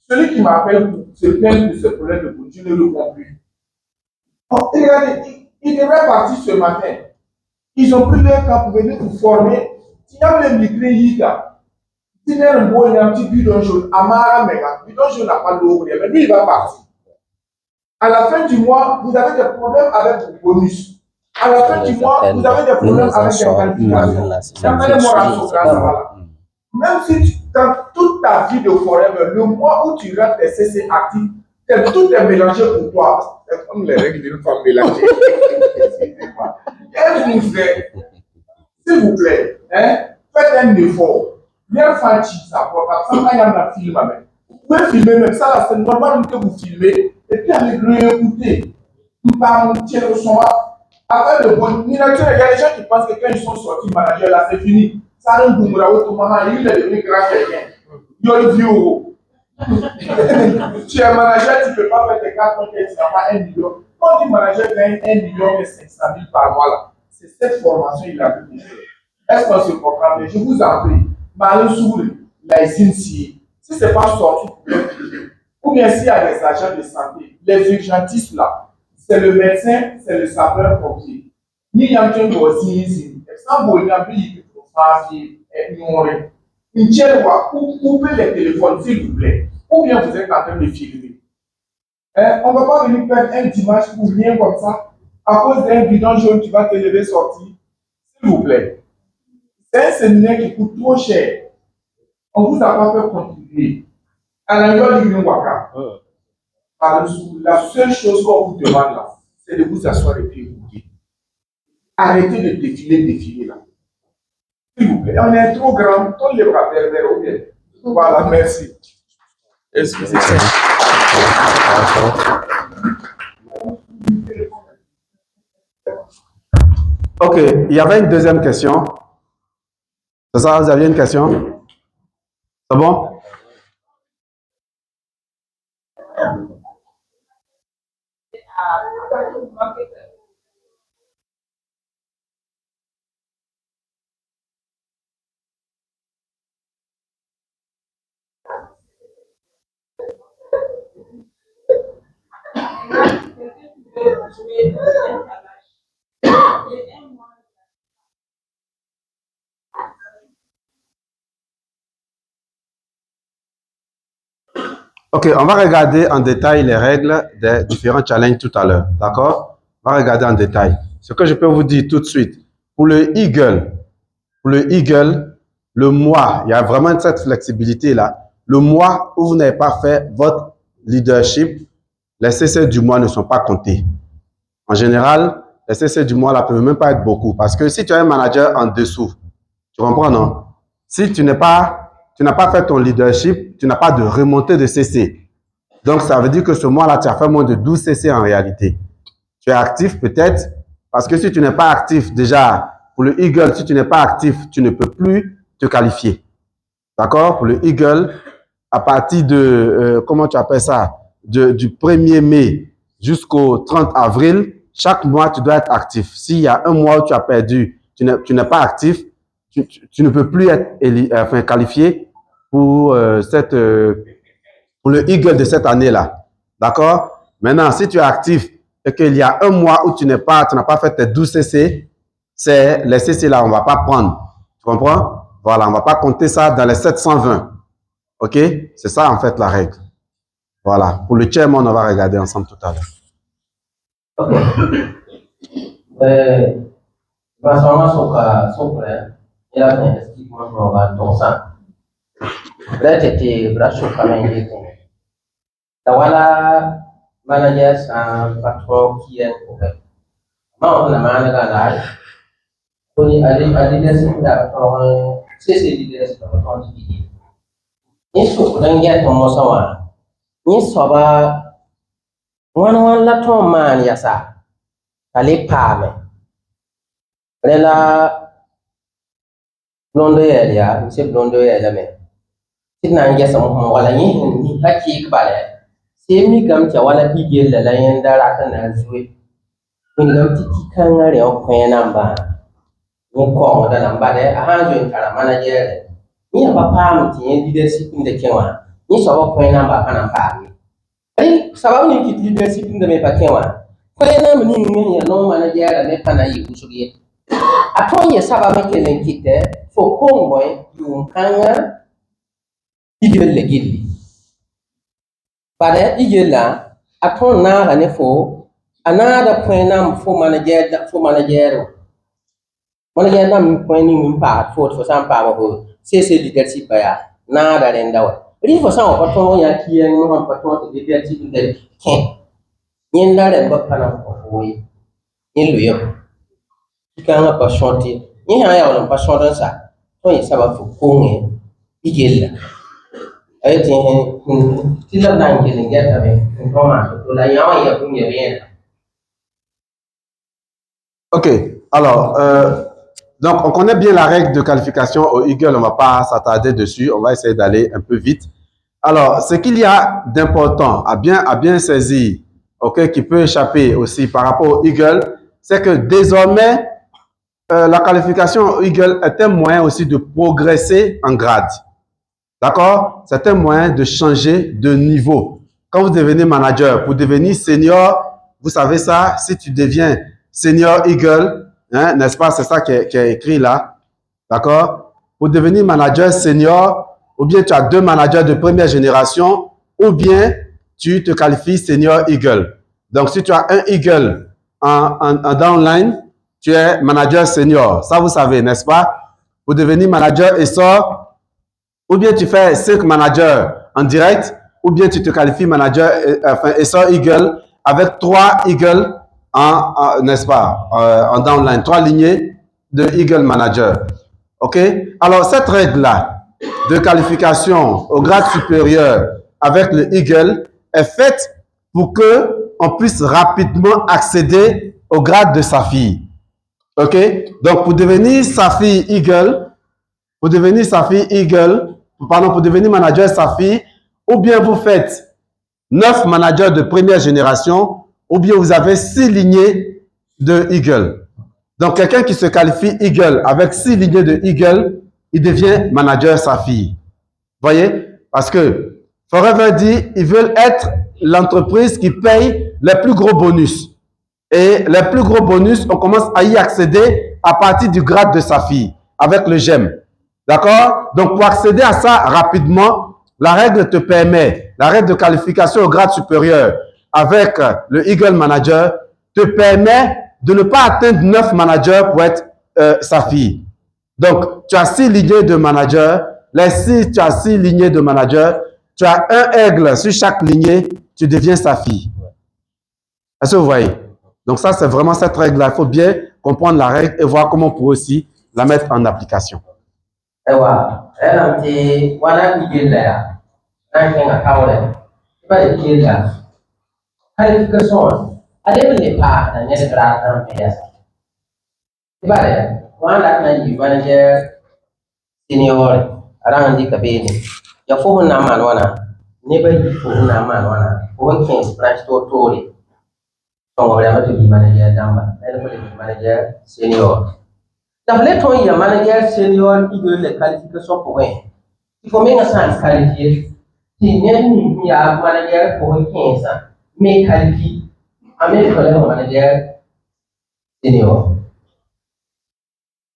Celui qui m'appelle pour se plaindre de ce problème de bonus, je ne le comprends plus. Oh, regardez, ils devraient partir ce matin. Ils ont pris leur temps pour venir vous former. Si vous avez migré, si vous avez un bon, il y a un petit bidon jaune, Amara Mega, bidon jaune n'a pas d'eau, mais lui, il va partir. À la fin du mois, vous avez des problèmes avec vos bonus. À la fin du mois, vous avez des problèmes avec les qualifications. Même si dans toute ta vie de forever, le mois où tu restes tes CC actifs, tout est mélangé pour toi. C'est comme les règles d'une femme mélangée. S'il vous plaît, hein, faites un effort. Bien faire ça pour ça, il y a un film avec. Vous pouvez filmer même ça, là, c'est normal que vous filmez et puis allez réécouter. Nous parlons de le son. Après le bon, il y a des gens qui pensent que quand ils sont sortis manager là, c'est fini. Ça a un boumra automatique, il est devenu grand quelqu'un. Il y a une vidéo. Tu es manager, tu ne peux pas faire tes 4 ans, tu n'as pas 1 million. Quand on dit manager gagne 1,5 million par mois, là, c'est cette formation qu'il a pu faire. Est-ce qu'on se comprend? Mais je vous en prie, Marie Soule, la si ce n'est pas sorti pour le privé, ou bien s'il y a des agents de santé, les urgentistes là, c'est le médecin, c'est le sapeur-pompier. Ni y a un peu aussi, exemple, il y a un peu de coupez les téléphones, s'il vous plaît. Ou bien vous êtes en train de filmer. On ne va pas venir faire un dimanche pour rien comme ça. À cause d'un bidon jaune, tu vas te lever sortir. S'il vous plaît. C'est un séminaire qui coûte trop cher. On vous a pas fait contribuer. À la du Waka. La seule chose qu'on vous demande là, c'est de vous asseoir et puis vous dire. Arrêtez de défiler là. S'il vous plaît. On est trop grand. Tous les bras vers ou bien. Voilà, merci. Excusez-moi. Ok, il y avait une deuxième question. C'est ça, vous aviez une question? C'est bon? Ok, on va regarder en détail les règles des différents challenges tout à l'heure. D'accord? On va regarder en détail. Ce que je peux vous dire tout de suite, pour le Eagle, le mois, il y a vraiment cette flexibilité-là. Le mois où vous n'avez pas fait votre leadership, les CC du mois ne sont pas comptés. En général, les CC du mois ne peuvent même pas être beaucoup. Parce que si tu as un manager en dessous, tu comprends, non? Si tu n'as pas fait ton leadership, tu n'as pas de remontée de CC. Donc, ça veut dire que ce mois-là, tu as fait moins de 12 CC en réalité. Tu es actif peut-être, parce que si tu n'es pas actif, déjà, pour le Eagle, si tu n'es pas actif, tu ne peux plus te qualifier. D'accord? Pour le Eagle, à partir de, comment tu appelles ça? Du 1er mai jusqu'au 30 avril, chaque mois, tu dois être actif. S'il y a un mois où tu as perdu, tu n'es pas actif, tu ne peux plus être qualifié pour, pour le Eagle de cette année-là. D'accord? Maintenant, si tu es actif et qu'il y a un mois où tu n'as pas fait tes 12 CC, c'est les CC là, on ne va pas prendre. Tu comprends? Voilà, on ne va pas compter ça dans les 720. OK? C'est ça en fait la règle. Voilà. Pour le chairman, on va regarder ensemble tout à l'heure. Ok. Masalah suka ya kan eski mo ga tosa. Berarti berasuk kami gitu. Tawala manager sa patro kian ko. Mau na mana ga dai. Kuni ali des da ko sisi des da ko di. Ni su dan ya to mo sawa. Ni soba wan la to man ya sa. Kali pame. Rela blondo ya se blondo ya me tinna nge samu mo wala ni hakki kbale se mi gam cha wala bigel la yen dara kan na zuwe kun gam tiki kan ngare o ko namba ni ko da namba de a han zo kara manager ni ba pam ti leadership de kenwa ni so ba ko namba kana pa ai sababu ni ki leadership de me pa kenwa ko namba ni ni ya no manager me kana yi usugi atonye saba mekelen kite fo kongoy yung kanga igel legili pada igela aton na gane fo anada poinam fo manager nam poini min pa fo sampa mo cc leadership ya nada rendawa ri fo sa ko to ya kiyen mo pa to leadership de ken yenda re bakana ko hoyi yeluyo kanga pa shorti ni ha ya wala pa shorta sa to yi saba fu konge igella ay tin tila nan gelen gata be to ma to la yawa ya kunye bien. Ok, alors, donc on connaît bien la règle de qualification au Eagle, on ne va pas s'attarder dessus, on va essayer d'aller un peu vite. Alors, ce qu'il y a d'important à bien saisir, ok, qui peut échapper aussi par rapport au Eagle, c'est que désormais, la qualification Eagle est un moyen aussi de progresser en grade. D'accord? C'est un moyen de changer de niveau. Quand vous devenez manager, pour devenir senior, vous savez ça, si tu deviens senior Eagle, hein, n'est-ce pas? C'est ça qui est écrit là. D'accord? Pour devenir manager senior, ou bien tu as 2 managers de première génération, ou bien tu te qualifies senior Eagle. Donc, si tu as un Eagle en downline, tu es manager senior. Ça, vous savez, n'est-ce pas? Pour devenir manager ESOR, ou bien tu fais 5 managers en direct, ou bien tu te qualifies manager ESOR Eagle avec 3 Eagle n'est-ce pas, en downline, 3 lignées de Eagle manager. OK? Alors, cette règle-là de qualification au grade supérieur avec le Eagle est faite pour que on puisse rapidement accéder au grade de Saphir. OK? Donc, pour devenir Saphir Eagle, pour devenir manager Saphir, ou bien vous faites 9 managers de première génération, ou bien vous avez 6 lignées de Eagle. Donc, quelqu'un qui se qualifie Eagle avec 6 lignées de Eagle, il devient manager Saphir. Voyez? Parce que Forever dit, ils veulent être l'entreprise qui paye les plus gros bonus. Et les plus gros bonus, on commence à y accéder à partir du grade de Saphir, avec le GEM. D'accord? Donc, pour accéder à ça rapidement, la règle te permet, la règle de qualification au grade supérieur avec le Eagle Manager te permet de ne pas atteindre 9 managers pour être Saphir. Donc, tu as 6 lignées de manager. Tu as 6 lignées de manager. Tu as un aigle sur chaque lignée, tu deviens Saphir. Est-ce que vous voyez? Donc ça, c'est vraiment cette règle-là. Il faut bien comprendre la règle et voir comment on peut aussi la mettre en application. Manager senior. D'abord, toi, il y a manager senior qui veut les qualifications pour rien. Il faut même ça qualifier. Si il y a manager pour 15 ans, mais qualifié, avec le manager senior.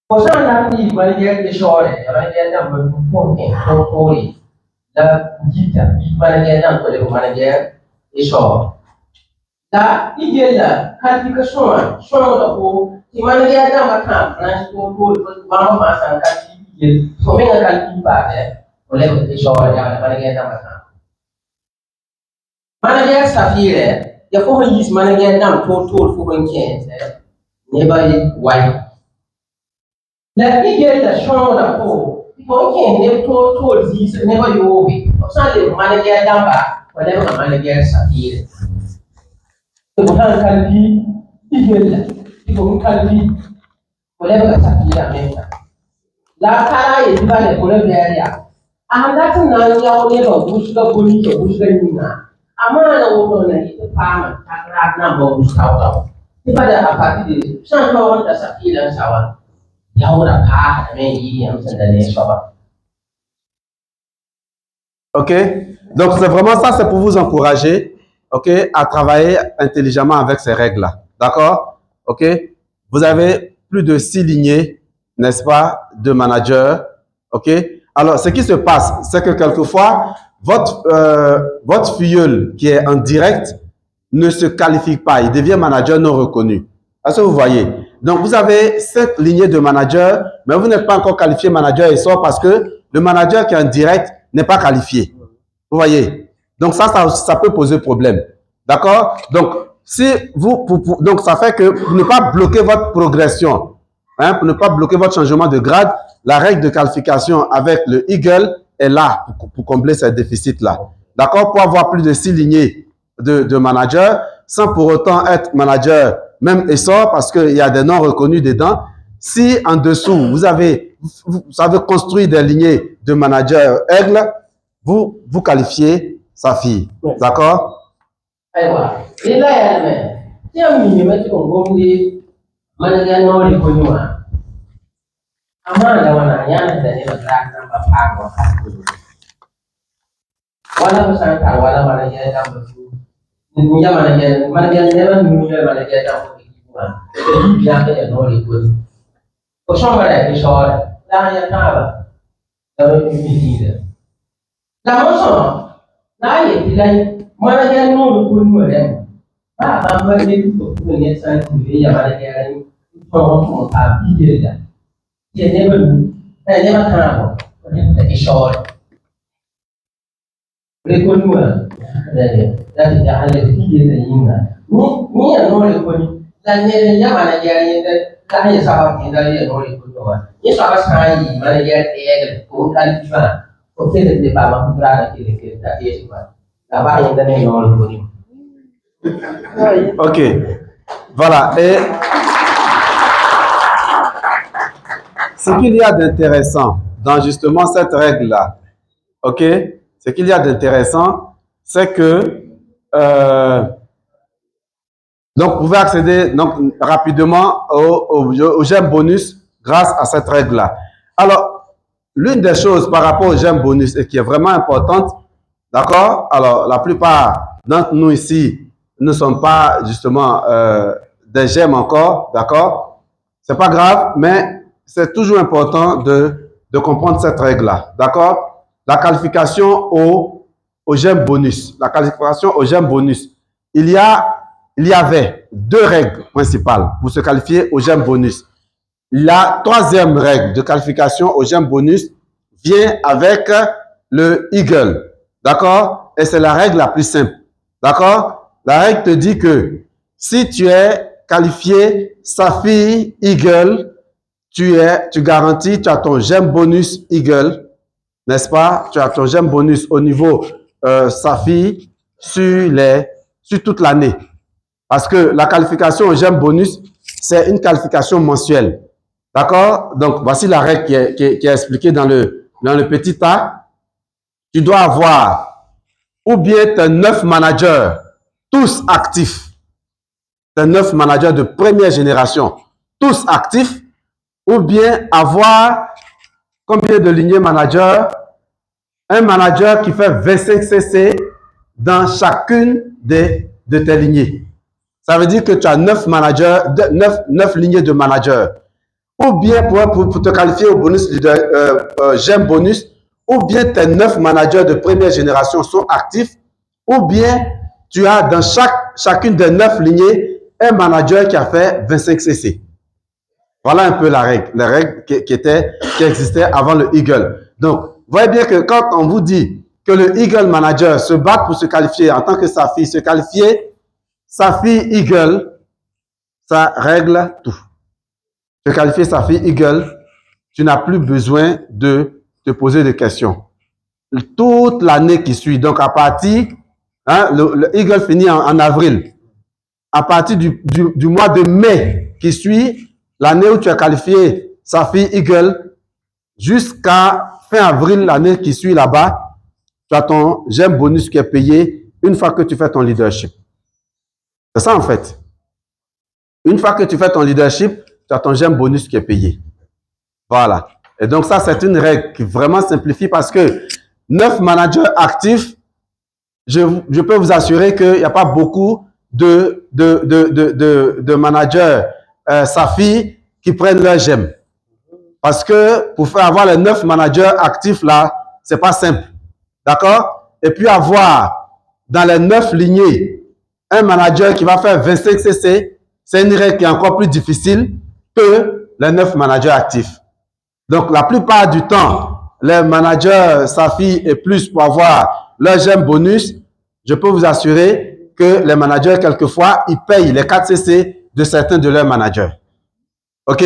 Pour ça, on a dit manager de short, manager pour 15 pour la manager dans le manager de short. Da igela qualification shono da ko ti manager da maka branch ko ba ma san ka ti so me ga qualifi ba o le ko shono da manager da maka manager Saphir ya ko yis manager da to fu ban ke ne ba why la igela shono da ko ke ne to yis ne ba yo bi o sa le manager da ba o le ko manager Saphir. Bukan kalbi igella ibo kalbi wala ba sakira menta la kara ye diba le kore beria anda tun na ya woni ba busga boni to busga nina amana wono na ite fama takra na bo busauta diba da apati de san ko wanda sakira sawa ya wora ka me yi am sandale shaba. OK? Donc c'est vraiment ça, c'est pour vous encourager. OK, à travailler intelligemment avec ces règles-là. D'accord? OK? Vous avez plus de 6 lignées, n'est-ce pas, de managers. OK? Alors, ce qui se passe, c'est que quelquefois, votre filleul qui est en direct ne se qualifie pas. Il devient manager non reconnu. Est-ce que vous voyez? Donc, vous avez 5 lignées de managers, mais vous n'êtes pas encore qualifié manager et sort parce que le manager qui est en direct n'est pas qualifié. Vous voyez? Donc ça peut poser problème. D'accord? Donc, si donc ça fait que pour ne pas bloquer votre progression, hein, pour ne pas bloquer votre changement de grade, la règle de qualification avec le Eagle est là pour combler ces déficits-là. D'accord? Pour avoir plus de 6 lignées de manager, sans pour autant être manager même essor, parce qu'il y a des noms reconnus dedans. Si en dessous, vous avez construit des lignées de manager aigle, vous qualifiez Saphir. D'accord? Aywa, ila ya me. Tia mimi meti ngomli manager noli kunywa. Amanda wana yana da ne ba za ka ba fago. Wala ba san ka wala manager da ba su. Ni ya manager ne ba ni ya manager da ba kuwa. Ya ka ya noli kunywa. Ko shamba da ke shawara. Da ya ta ba. Da ba ni da. Da mo so. Na ye dilai manager noli kunywa da. Ba ba ni ko ne san ki ya manager ni. Ko ta bi da. Dia never tahu. Dia tak isyarat. Rekonua. Dari dah ada tiga tahun. Ni yang nol rekon. Dan ni yang mana dia ni dah hanya sahabat ni dari nol rekon. Ni sahabat saya mana dia tiada bukan cuma. Okey dia bawa berada kiri tak dia cuma. Apa yang tadi nol rekon. Ok. Voilà. Et ce qu'il y a d'intéressant dans justement cette règle-là, ok, ce qu'il y a d'intéressant, c'est que donc vous pouvez accéder donc rapidement au GEM bonus grâce à cette règle-là. Alors, l'une des choses par rapport au GEM bonus et qui est vraiment importante, d'accord, alors la plupart d'entre nous ici ne sommes pas justement des GEM encore, d'accord, c'est pas grave, mais c'est toujours important de comprendre cette règle-là, d'accord? La qualification au GEM bonus. La qualification au GEM bonus. Il y avait deux règles principales pour se qualifier au GEM bonus. La troisième règle de qualification au GEM bonus vient avec le Eagle, d'accord? Et c'est la règle la plus simple, d'accord? La règle te dit que si tu es qualifié Saphir Eagle, tu garantis, tu as ton GEM bonus Eagle, n'est-ce pas? Tu as ton GEM bonus au niveau Saphir sur toute l'année. Parce que la qualification au GEM bonus, c'est une qualification mensuelle. D'accord? Donc, voici la règle qui est expliquée dans le petit A. Tu dois avoir ou bien tes 9 managers, tous actifs. Tes 9 managers de première génération, tous actifs. Ou bien avoir combien de lignées manager? Un manager qui fait 25 CC dans chacune de tes lignées. Ça veut dire que tu as 9 managers, 9 lignées de managers. Ou bien pour te qualifier au bonus GEM bonus, ou bien tes 9 managers de première génération sont actifs, ou bien tu as dans chacune des 9 lignées un manager qui a fait 25 CC. Voilà un peu la règle qui existait avant le Eagle. Donc, vous voyez bien que quand on vous dit que le Eagle Manager se bat pour se qualifier en tant que Saphir, se qualifier Saphir Eagle, ça règle tout. Se qualifier Saphir Eagle, tu n'as plus besoin de te poser de questions. Toute l'année qui suit, donc à partir, le Eagle finit en avril. À partir du mois de mai qui suit, l'année où tu as qualifié Saphir Eagle, jusqu'à fin avril, l'année qui suit là-bas, tu as ton GEM bonus qui est payé une fois que tu fais ton leadership. C'est ça en fait. Une fois que tu fais ton leadership, tu as ton GEM bonus qui est payé. Voilà. Et donc ça, c'est une règle qui vraiment simplifie parce que 9 managers actifs, je peux vous assurer qu'il n'y a pas beaucoup de managers Saphir qui prennent leur GEM. Parce que pour faire avoir les 9 managers actifs là, c'est pas simple. D'accord? Et puis avoir dans les 9 lignées un manager qui va faire 25 CC, c'est une règle qui est encore plus difficile que les 9 managers actifs. Donc la plupart du temps, les managers Saphir et plus pour avoir leur GEM bonus, je peux vous assurer que les managers, quelquefois, ils payent les 4 CC de certains de leurs managers. OK?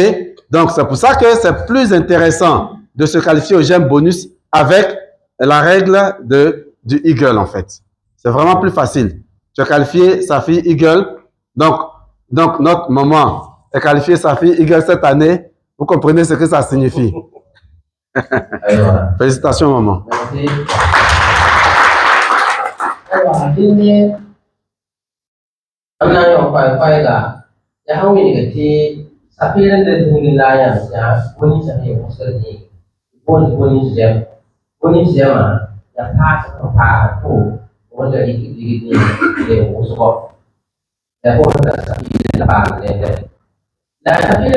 Donc, c'est pour ça que c'est plus intéressant de se qualifier au GEM bonus avec la règle du Eagle, en fait. C'est vraiment plus facile. Tu as qualifié Saphir Eagle. Donc notre maman est qualifiée Saphir Eagle cette année. Vous comprenez ce que ça signifie? Félicitations, maman. Alors, amna yo kwai ga ya hawi ni gati safiran da zingin laya ya wani sai ya kusa ne wani jema ya ta ka to wanda yake ne wasu ko da ko da safiran da ba ne da safiran